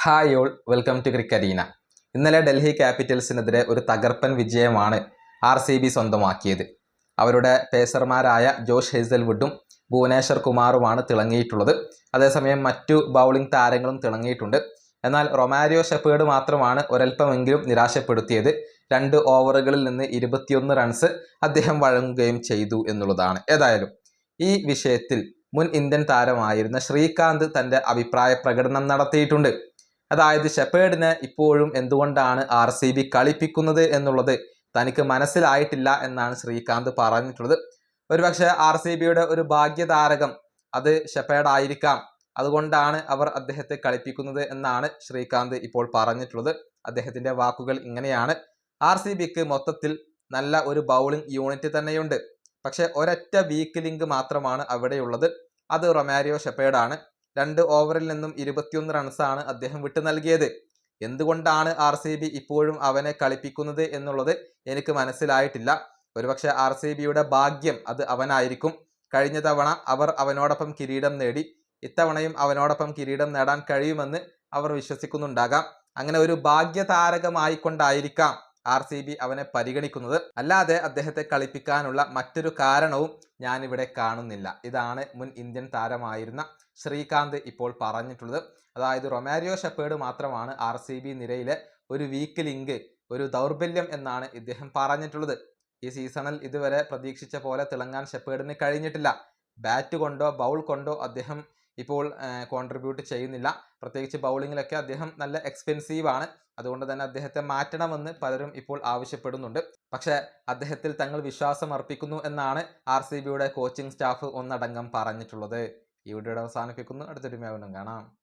Hi all, welcome to Crickarena. Delhi ഡൽഹി ക്യാപിറ്റൽസിനെതിരെ ഒരു തകർപ്പൻ വിജയമാണ് RCB സ്വന്തമാക്കിയത്. അവരുടെ പേസർമാരായ ജോഷ് ഹേസൽവുഡും ഭുവനേശ്വർ കുമാറുമാണ് തിളങ്ങിയിട്ടുള്ളത്. അതേസമയം മറ്റു ബൗളിംഗ് താരങ്ങളും തിളങ്ങിയിട്ടുണ്ട്. എന്നാൽ റൊമാരിയോ ഷെപ്പേർഡ് മാത്രമാണ് ഒരൽപ്പമെങ്കിലും നിരാശപ്പെടുത്തിയത്. 2 ഓവറുകളിൽ നിന്ന് 21 റൺസ് അദ്ദേഹം വഴങ്ങുകയും ചെയ്തു എന്നുള്ളതാണ്. ഏതായാലും ഈ വിഷയത്തിൽ മുൻ ഇന്ത്യൻ താരമായിരുന്ന ശ്രീകാന്ത് തൻ്റെ അഭിപ്രായ പ്രകടനം നടത്തിയിട്ടുണ്ട്. അതായത് ഷെപ്പേർഡിനെ ഇപ്പോഴും എന്തുകൊണ്ടാണ് RCB കളിപ്പിക്കുന്നത് എന്നുള്ളത് തനിക്ക് മനസ്സിലായിട്ടില്ല എന്നാണ് ശ്രീകാന്ത് പറഞ്ഞിട്ടുള്ളത്. ഒരുപക്ഷെ RCBയുടെ ഒരു ഭാഗ്യതാരകം അത് ഷെപ്പേർഡ് ആയിരിക്കാം, അതുകൊണ്ടാണ് അവർ അദ്ദേഹത്തെ കളിപ്പിക്കുന്നത് എന്നാണ് ശ്രീകാന്ത് ഇപ്പോൾ പറഞ്ഞിട്ടുള്ളത്. അദ്ദേഹത്തിൻ്റെ വാക്കുകൾ ഇങ്ങനെയാണ്: RCBക്ക് മൊത്തത്തിൽ നല്ല ഒരു ബൗളിംഗ് യൂണിറ്റ് തന്നെയുണ്ട്, പക്ഷെ ഒരൊറ്റ വീക്ക് ലിങ്ക് മാത്രമാണ് അവിടെയുള്ളത്. അത് റൊമാരിയോ ഷെപ്പേർഡ് ആണ്. 2 ഓവറിൽ നിന്നും 21 റൺസാണ് അദ്ദേഹം വിട്ടു നൽകിയത്. എന്തുകൊണ്ടാണ് RCB ഇപ്പോഴും അവനെ കളിപ്പിക്കുന്നത് എന്നുള്ളത് എനിക്ക് മനസ്സിലായിട്ടില്ല. ഒരുപക്ഷെ RCBയുടെ ഭാഗ്യം അത് അവനായിരിക്കും. കഴിഞ്ഞ തവണ അവർ അവനോടൊപ്പം കിരീടം നേടി, ഇത്തവണയും അവനോടൊപ്പം കിരീടം നേടാൻ കഴിയുമെന്ന് അവർ വിശ്വസിക്കുന്നുണ്ടാകാം. അങ്ങനെ ഒരു ഭാഗ്യതാരകമായിക്കൊണ്ടായിരിക്കാം RCB അവനെ പരിഗണിക്കുന്നത്. അല്ലാതെ അദ്ദേഹത്തെ കളിപ്പിക്കാനുള്ള മറ്റൊരു കാരണവും ഞാനിവിടെ കാണുന്നില്ല. ഇതാണ് മുൻ ഇന്ത്യൻ താരമായിരുന്ന ശ്രീകാന്ത് ഇപ്പോൾ പറഞ്ഞിട്ടുള്ളത്. അതായത് റൊമാരിയോ ഷെപ്പേർഡ് മാത്രമാണ് RCB നിരയിലെ ഒരു വീക്ക് ലിങ്ക്, ഒരു ദൗർബല്യം എന്നാണ് ഇദ്ദേഹം പറഞ്ഞിട്ടുള്ളത്. ഈ സീസണിൽ ഇതുവരെ പ്രതീക്ഷിച്ച പോലെ തിളങ്ങാൻ ഷെപ്പേർഡിന് കഴിഞ്ഞിട്ടില്ല. ബാറ്റ് കൊണ്ടോ ബൗൾ കൊണ്ടോ അദ്ദേഹം ഇപ്പോൾ കോൺട്രിബ്യൂട്ട് ചെയ്യുന്നില്ല. പ്രത്യേകിച്ച് ബൗളിങ്ങിലൊക്കെ അദ്ദേഹം നല്ല എക്സ്പെൻസീവ് ആണ്. അതുകൊണ്ട് തന്നെ അദ്ദേഹത്തെ മാറ്റണമെന്ന് പലരും ഇപ്പോൾ ആവശ്യപ്പെടുന്നുണ്ട്. പക്ഷേ അദ്ദേഹത്തിൽ തങ്ങൾ വിശ്വാസം അർപ്പിക്കുന്നു എന്നാണ് RCBയുടെ കോച്ചിങ് സ്റ്റാഫ് ഒന്നടങ്കം പറഞ്ഞിട്ടുള്ളത്. ഈ വീഡിയോയുടെ അവസാനിപ്പിക്കുന്നു. അടുത്തൊരു വീഡിയോയിൽ കാണാം.